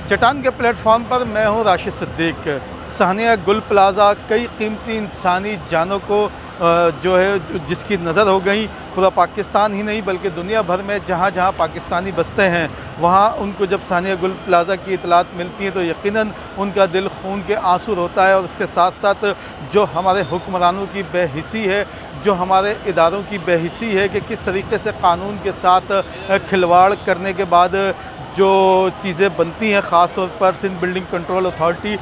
चट्टान के प्लेटफॉर्म पर मैं हूं राशिद सिद्दीक। सानिया गुल प्लाज़ा कई कीमती इंसानी जानों को जो है जिसकी नज़र हो गई। पूरा पाकिस्तान ही नहीं बल्कि दुनिया भर में जहाँ जहाँ पाकिस्तानी बसते हैं वहाँ उनको जब सानिया गुल प्लाज़ा की इतलात मिलती है तो यकीनन उनका दिल खून के आंसू होता है। और इसके साथ साथ जो हमारे हुक्मरानों की बेहिसी है, जो हमारे इदारों की बेहिसी है कि किस तरीके से कानून के साथ खिलवाड़ करने के बाद जो चीज़ें बनती हैं, ख़ास तौर पर सिंध बिल्डिंग कंट्रोल अथॉरिटी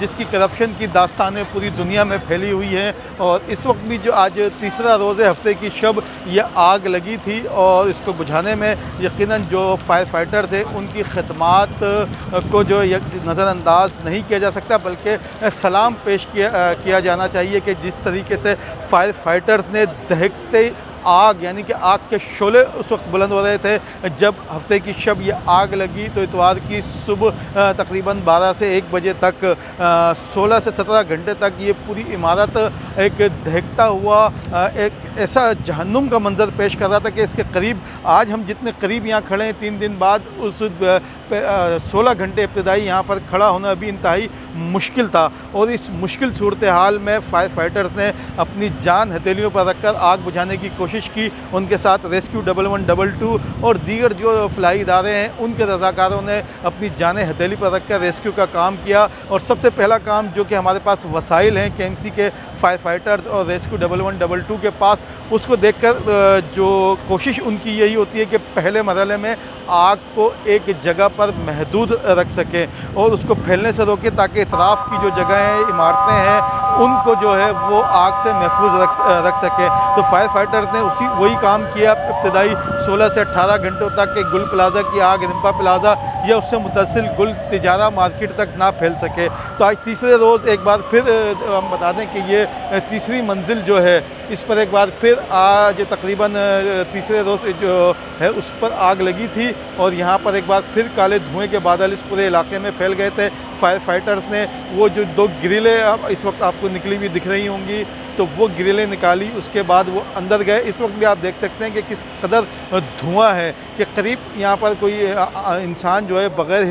जिसकी करप्शन की दास्तानें पूरी दुनिया में फैली हुई हैं। और इस वक्त भी जो आज तीसरा रोज़ हफ्ते की शब यह आग लगी थी और इसको बुझाने में यकीनन जो फायर फाइटर थे उनकी खदमात को जो नज़रअंदाज नहीं किया जा सकता, बल्कि सलाम पेश किया जाना चाहिए कि जिस तरीके से फायर फाइटर्स ने दहकते आग यानी कि आग के शोले उस वक्त बुलंद हो रहे थे जब हफ्ते की शब ये आग लगी। तो इतवार की सुबह तकरीबन 12 से 1 बजे तक 16 से 17 घंटे तक ये पूरी इमारत एक दहकता हुआ एक ऐसा जहन्नुम का मंजर पेश कर रहा था कि इसके करीब आज हम जितने करीब यहाँ खड़े हैं 3 दिन बाद उस 16 घंटे इब्तदाई यहाँ पर खड़ा होना भी इंतहाई मुश्किल था। और इस मुश्किल सूरत हाल में फायर फाइटर्स ने अपनी जान हथेलियों पर रखकर आग बुझाने की कोशिश की। उनके साथ रेस्क्यू 1112 और दीगर जो फलाई इदारे हैं उनके रज़ाकारों ने अपनी जानें हथेली पर रखकर रेस्क्यू का काम किया। और सबसे पहला काम जो कि हमारे पास वसाइल हैं KMC के फायर फाइटर्स और रेस्क्यू 1112 के पास, उसको देखकर जो कोशिश उनकी यही होती है कि पहले मरहले में आग को एक जगह पर महदूद रख सकें और उसको फैलने से रोकें ताकि इतराफ़ की जो जगहें इमारतें हैं उनको जो है वो आग से महफूज रख सकें। तो फायर फाइटर्स ने वही काम किया। इब्तदाई 16 से 18 घंटों तक कि गुल प्लाज़ा की आग रिम्पा प्लाज़ा या उससे मुतसिल गुल तिजारा मार्केट तक ना फैल सके। तो आज तीसरे रोज़ एक बार फिर हम बता दें कि ये तीसरी मंजिल जो है इस पर एक बार फिर आज तकरीबन तीसरे रोज़ जो है उस पर आग लगी थी और यहाँ पर एक बार फिर काले धुएं के बादल इस पूरे इलाके में फैल गए थे। फायर फाइटर्स ने वो जो 2 ग्रिलें इस वक्त आपको निकली हुई दिख रही होंगी, तो वो ग्रिलें निकाली, उसके बाद वो अंदर गए। इस वक्त भी आप देख सकते हैं कि किस कदर धुआं है कि करीब यहाँ पर कोई इंसान जो है बग़ैर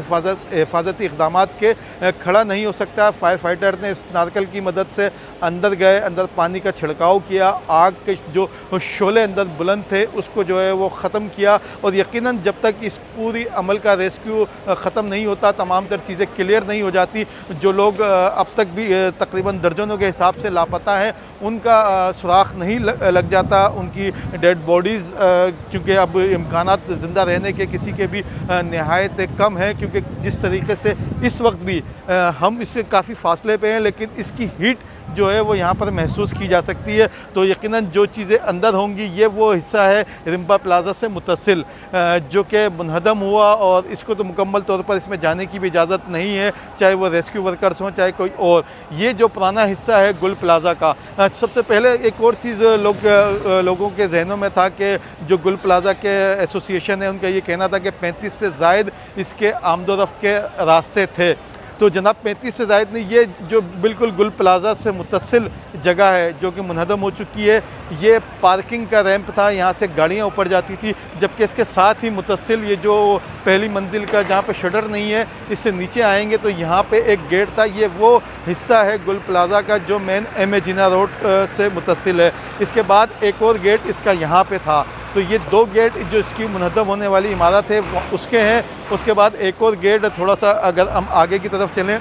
हिफाजती इक़दामात के खड़ा नहीं हो सकता। फायर फाइटर ने स्नार्कल की मदद से अंदर गए, अंदर पानी का छिड़काव किया, आग के जो शोले अंदर बुलंद थे उसको जो है वो ख़त्म किया। और यकीनन जब तक इस पूरी अमल का रेस्क्यू ख़त्म नहीं होता, तमाम तर चीज़ें क्लियर नहीं हो जाती, जो लोग अब तक भी तकरीबन दर्जनों के हिसाब से लापता हैं उनका सुराख नहीं लग जाता। उनकी डेड बॉडीज़ चूँकि अब इम्कानात ज़िंदा रहने के किसी के भी नहायत कम है, क्योंकि जिस तरीके से इस वक्त भी हम इससे काफ़ी फासले पे हैं लेकिन इसकी हीट जो है वो यहाँ पर महसूस की जा सकती है। तो यकीनन जो चीज़ें अंदर होंगी ये वो हिस्सा है रिम्पा प्लाज़ा से मुतसिल जो कि मुनहदम हुआ और इसको तो मुकम्मल तौर पर इसमें जाने की भी इजाज़त नहीं है, चाहे वो रेस्क्यू वर्कर्स हों चाहे कोई और। ये जो पुराना हिस्सा है गुल प्लाज़ा का, सबसे पहले एक और चीज़ लोगों के जहनों में था कि जो गुल प्लाज़ा के एसोसिएशन है उनका ये कहना था कि 35 से ज़ायद इसके आमदोरफ्त के रास्ते थे। तो जनाब 35 से ज़ायद नहीं, ये जो बिल्कुल गुल प्लाज़ा से मुतसिल जगह है जो कि मुनहदम हो चुकी है, ये पार्किंग का रैंप था, यहाँ से गाड़ियाँ ऊपर जाती थी, जबकि इसके साथ ही मुतसिल ये जो पहली मंजिल का जहाँ पे शटर नहीं है इससे नीचे आएंगे तो यहाँ पे एक गेट था। ये वो हिस्सा है गुल प्लाज़ा का जो मेन MA जिन्ना रोड से मुतसिल है। इसके बाद एक और गेट इसका यहाँ पे था। तो ये 2 गेट जो इसकी मुनहदम होने वाली इमारत है उसके हैं। उसके बाद एक और गेट थोड़ा सा अगर हम आगे की तरफ चलें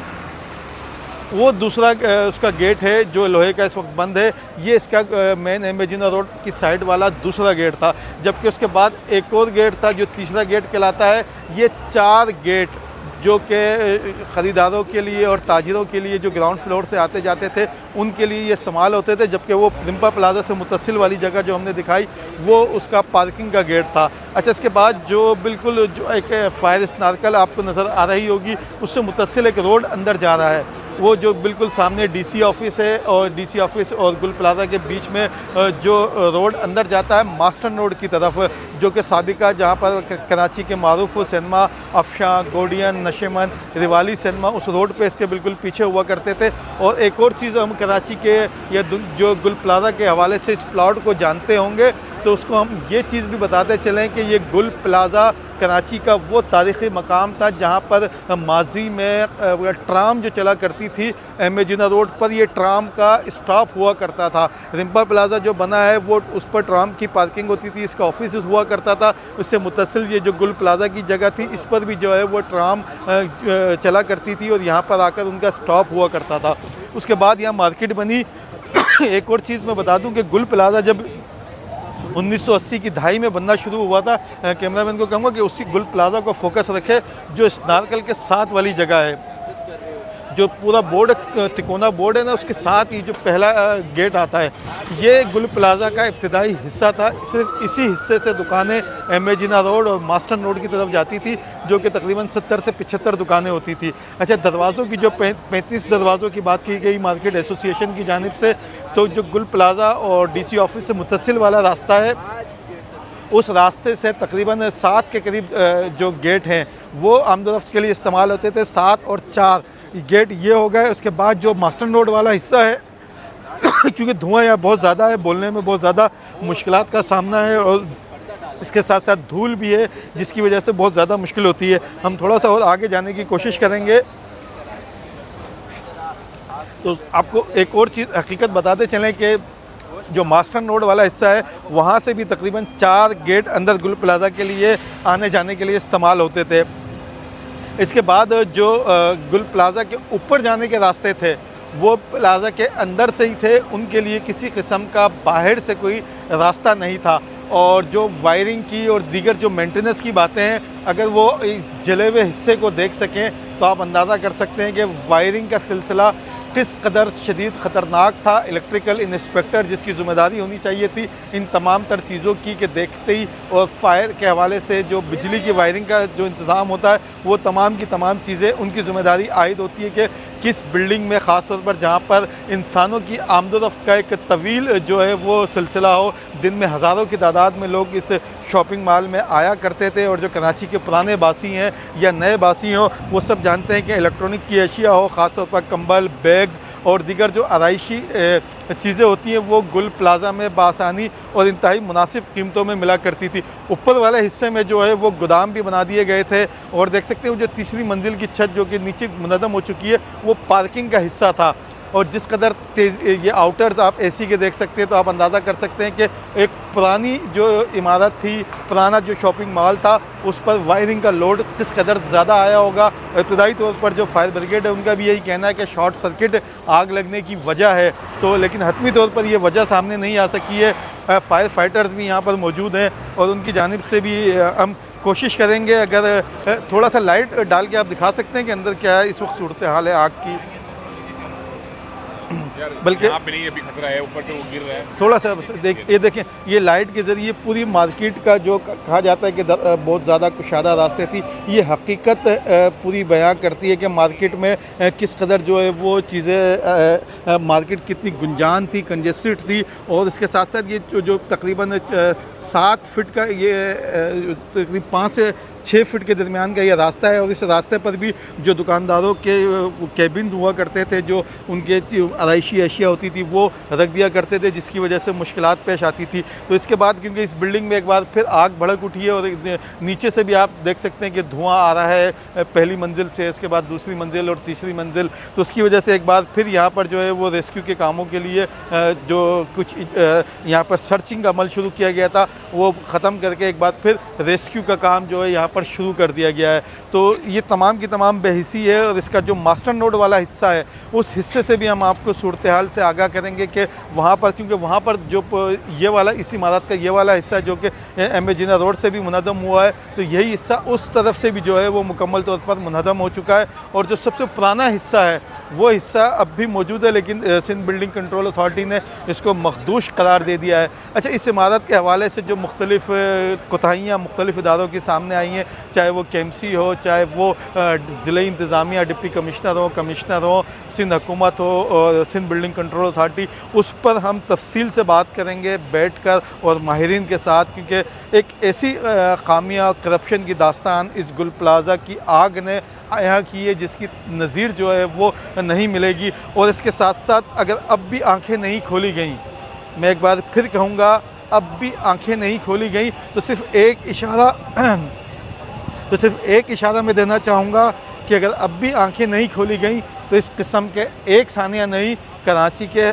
वो दूसरा उसका गेट है जो लोहे का इस वक्त बंद है। ये इसका मेन MA जिन्ना रोड की साइड वाला दूसरा गेट था, जबकि उसके बाद एक और गेट था जो तीसरा गेट कहलाता है। ये 4 गेट जो कि ख़रीदारों के लिए और ताजिरों के लिए जो ग्राउंड फ्लोर से आते जाते थे उनके लिए ये इस्तेमाल होते थे, जबकि वो रिम्पा प्लाज़ा से मुतसिल वाली जगह जो हमने दिखाई वो उसका पार्किंग का गेट था। अच्छा, इसके बाद जो बिल्कुल जो एक फायर स्नार्कल आपको नज़र आ रही होगी उससे मुतसिल एक रोड अंदर जा रहा है, वो जो बिल्कुल सामने DC ऑफिस है और DC ऑफिस और गुल प्लाज़ा के बीच में जो रोड अंदर जाता है मास्टर रोड की तरफ, जो कि साबिका जहाँ पर कराची के मारूफ सिनेमा अफशा, गोडियन, नशेमन, रिवाली सिनेमा उस रोड पे इसके बिल्कुल पीछे हुआ करते थे। और एक और चीज़ हम कराची के या जो गुल प्लाज़ा के हवाले से इस प्लॉट को जानते होंगे तो उसको हम ये चीज़ भी बताते चलें कि ये गुल प्लाज़ा कराची का वो तारीख़ी मकाम था जहाँ पर माजी में ट्राम जो चला करती थी एम ए जिन्ना रोड पर, ये ट्राम का स्टॉप हुआ करता था। रिम्पा प्लाज़ा जो बना है वो उस पर ट्राम की पार्किंग होती थी, इसका ऑफिस हुआ करता था। उससे मुत्तसिल ये जो गुल प्लाज़ा की जगह थी इस पर भी जो है वो ट्राम चला करती थी और यहाँ पर आकर उनका स्टॉप हुआ करता था। उसके बाद यहाँ मार्केट बनी। एक और चीज़ मैं बता दूँ कि गुल प्लाज़ा जब 1980 की दहाई में बनना शुरू हुआ था, कैमरामैन को कहूँगा कि उसी गुल प्लाज़ा को फोकस रखे जो स्नारकल के साथ वाली जगह है, जो पूरा बोर्ड तिकोना बोर्ड है ना, उसके साथ ही जो पहला गेट आता है, ये गुल प्लाज़ा का इब्तिदाई हिस्सा था। सिर्फ इसी हिस्से से दुकानें एम ए जिन्ना रोड और मास्टर रोड की तरफ जाती थी, जो कि तकरीबन 70 से 75 दुकानें होती थी। अच्छा, दरवाज़ों की जो 35 दरवाज़ों की बात की गई मार्केट एसोसिएशन की जानिब से, तो जो गुल प्लाज़ा और DC ऑफिस से मुत्तसिल वाला रास्ता है, उस रास्ते से तकरीबन 7 के करीब जो गेट हैं वो आमदोरफ्त के लिए इस्तेमाल होते थे। 7 और 4 गेट ये हो गए। उसके बाद जो मास्टर रोड वाला हिस्सा है क्योंकि धुआं यहाँ बहुत ज़्यादा है, बोलने में बहुत ज़्यादा मुश्किलात का सामना है और इसके साथ साथ धूल भी है, जिसकी वजह से बहुत ज़्यादा मुश्किल होती है। हम थोड़ा सा और आगे जाने की कोशिश करेंगे। तो आपको एक और चीज़ हकीकत बताते चलें कि जो मास्टर रोड वाला हिस्सा है वहाँ से भी तकरीबन 4 गेट अंदर गुल प्लाज़ा के लिए आने जाने के लिए इस्तेमाल होते थे। इसके बाद जो गुल प्लाज़ा के ऊपर जाने के रास्ते थे वो प्लाज़ा के अंदर से ही थे, उनके लिए किसी किस्म का बाहर से कोई रास्ता नहीं था। और जो वायरिंग की और दीगर जो मेंटेनेंस की बातें हैं, अगर वो इस जले हुए हिस्से को देख सकें तो आप अंदाज़ा कर सकते हैं कि वायरिंग का सिलसिला किस कदर शदीद ख़तरनाक था। इलेक्ट्रिकल इंस्पेक्टर जिसकी ज़िम्मेदारी होनी चाहिए थी इन तमाम तर चीज़ों की कि देखते ही, और फायर के हवाले से जो बिजली की वायरिंग का जो इंतज़ाम होता है वो तमाम की तमाम चीज़ें उनकी ज़िम्मेदारी आयद होती है कि किस बिल्डिंग में ख़ास तौर पर जहाँ पर इंसानों की आमदोरफ्त का एक तवील जो है वो सिलसिला हो। दिन में हज़ारों की तादाद में लोग इस शॉपिंग मॉल में आया करते थे और जो कराची के पुराने बासी हैं या नए बासी हों वो सब जानते हैं कि इलेक्ट्रॉनिक की अशिया हो, ख़ास तौर पर कंबल, बैग्स और दीगर जो आराइशी चीज़ें होती हैं वो गुल प्लाज़ा में बासानी और इंतहाई मुनासिब कीमतों में मिला करती थी। ऊपर वाले हिस्से में जो है वो गोदाम भी बना दिए गए थे और देख सकते हैं वो जो तीसरी मंजिल की छत जो कि नीचे मुनज़्ज़म हो चुकी है वो पार्किंग का हिस्सा था। और जिस कदर तेज़ ये आउटर्स आप AC के देख सकते हैं तो आप अंदाज़ा कर सकते हैं कि एक पुरानी जो इमारत थी, पुराना जो शॉपिंग मॉल था, उस पर वायरिंग का लोड किस कदर ज़्यादा आया होगा। इब्तदाई तौर पर जो फायर ब्रिगेड है उनका भी यही कहना है कि शॉर्ट सर्किट आग लगने की वजह है, तो लेकिन हतमी तौर पर ये वजह सामने नहीं आ सकी है। फायर फाइटर्स भी यहाँ पर मौजूद हैं और उनकी जानिब से भी हम कोशिश करेंगे, अगर थोड़ा सा लाइट डाल के आप दिखा सकते हैं कि अंदर क्या है इस वक्त सूरत हाल है आग की। बल्कि यहाँ पे नहीं, अभी खतरा है, ऊपर से वो गिर रहा है। थोड़ा सा ये देखें, ये लाइट के ज़रिए पूरी मार्केट का जो कहा जाता है कि बहुत ज़्यादा कुशादा रास्ते थी, ये हकीकत पूरी बयां करती है कि मार्केट में किस कदर जो है वो चीज़ें, मार्केट कितनी गुंजान थी, कंजेस्टेड थी। और इसके साथ साथ ये जो तकरीबन 7 फीट का ये तकरीबन 5 से 6 फीट के दरमियान का ये रास्ता है और इस रास्ते पर भी जो दुकानदारों के केबिन हुआ करते थे, जो उनके आराइशी अशिया होती थी वो रख दिया करते थे, जिसकी वजह से मुश्किलात पेश आती थी। तो इसके बाद क्योंकि इस बिल्डिंग में एक बार फिर आग भड़क उठी है और नीचे से भी आप देख सकते हैं कि धुआं आ रहा है पहली मंजिल से, इसके बाद दूसरी मंजिल और तीसरी मंजिल। तो उसकी वजह से एक बार फिर यहाँ पर जो है वो रेस्क्यू के कामों के लिए जो कुछ यहाँ पर सर्चिंग का अमल शुरू किया गया था वो ख़त्म करके एक बार फिर रेस्क्यू का काम जो है यहाँ पर शुरू कर दिया गया है। तो ये तमाम की तमाम बेहिसी है और इसका जो मास्टर रोड वाला हिस्सा है उस हिस्से से भी हम आपको सूरत हाल से आगाह करेंगे कि वहाँ पर, क्योंकि वहाँ पर जो ये वाला इस इमारत का ये वाला हिस्सा जो कि एम ए जिन्ना रोड से भी मुनज़्ज़म हुआ है, तो यही हिस्सा उस तरफ से भी जो है वो मुकम्मल तौर पर मुनज़्ज़म हो चुका है। और जो सबसे पुराना हिस्सा है वो हिस्सा अब भी मौजूद है, लेकिन सिंध बिल्डिंग कंट्रोल अथॉरिटी ने इसको मखदूश करार दे दिया है। अच्छा, इस इमारत के हवाले से जो मुख्तलिफ़ कोताहियाँ मुख्तलिफ़ इदारों के सामने आई हैं, चाहे वो KMC हो, चाहे वो ज़िला इंतज़ामिया डिप्टी कमिश्नर हो, सिंध हुकूमत हो और सिंध बिल्डिंग कंट्रोल अथॉरिटी, उस पर हम तफसील से बात करेंगे बैठ कर और माहिरीन के साथ, क्योंकि एक ऐसी खामियाँ करप्शन की दास्तान इस गुल प्लाज़ा की आग ने यहाँ की है जिसकी नज़ीर जो है वो नहीं मिलेगी। और इसके साथ साथ अगर अब भी आंखें नहीं खोली गई, मैं एक बार फिर कहूँगा अब भी आंखें नहीं खोली गई तो सिर्फ एक इशारा मैं देना चाहूँगा कि अगर अब भी आंखें नहीं खोली गई तो इस किस्म के एक सानिया नहीं, कराची के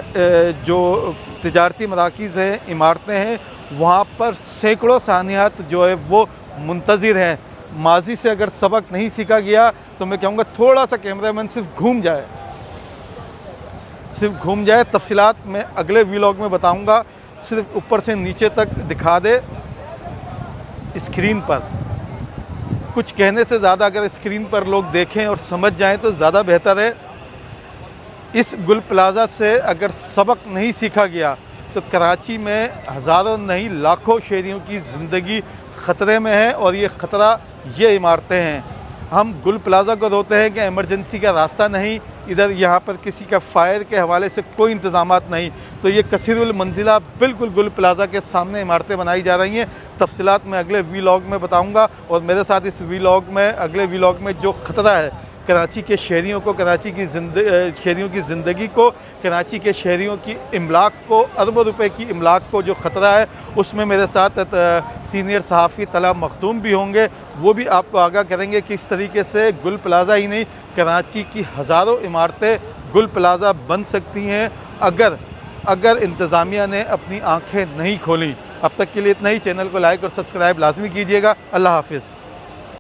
जो तिजारती मराकीज़ हैं, इमारतें हैं, वहाँ पर सैकड़ों सानियात जो है वो मुंतज़िर हैं। माजी से अगर सबक नहीं सीखा गया तो मैं कहूँगा थोड़ा सा कैमरामैन सिर्फ घूम जाए। तफसीलात मैं अगले व्लॉग में बताऊँगा, सिर्फ ऊपर से नीचे तक दिखा दे स्क्रीन पर। कुछ कहने से ज़्यादा अगर स्क्रीन पर लोग देखें और समझ जाएं तो ज़्यादा बेहतर है। इस गुल प्लाज़ा से अगर सबक नहीं सीखा गया तो कराची में हज़ारों नहीं लाखों शहरियों की ज़िंदगी ख़तरे में है, और ये ख़तरा ये इमारतें हैं। हम गुल प्लाज़ा को रोते हैं कि एमरजेंसी का रास्ता नहीं, इधर यहाँ पर किसी का फायर के हवाले से कोई इंतज़ामात नहीं, तो ये कसीरुल मंजिला बिल्कुल गुल प्लाज़ा के सामने इमारतें बनाई जा रही हैं। तफसीलात मैं अगले व्लॉग में बताऊँगा, और मेरे साथ इस अगले व्लॉग में जो ख़तरा है कराची के शहरियों को, शहरियों की ज़िंदगी को, कराची के शहरियों की इमलाक को, अरबों रुपए की इमलाक को जो ख़तरा है, उसमें मेरे साथ सीनियर सहाफ़ी तला मखदूम भी होंगे। वो भी आपको आगाह करेंगे कि इस तरीके से गुल प्लाज़ा ही नहीं, कराची की हज़ारों इमारतें गुल प्लाज़ा बन सकती हैं अगर इंतज़ामिया ने अपनी आँखें नहीं खोली। अब तक के लिए इतना ही। चैनल को लाइक और सब्सक्राइब लाजमी कीजिएगा। अल्लाह हाफ़िज़।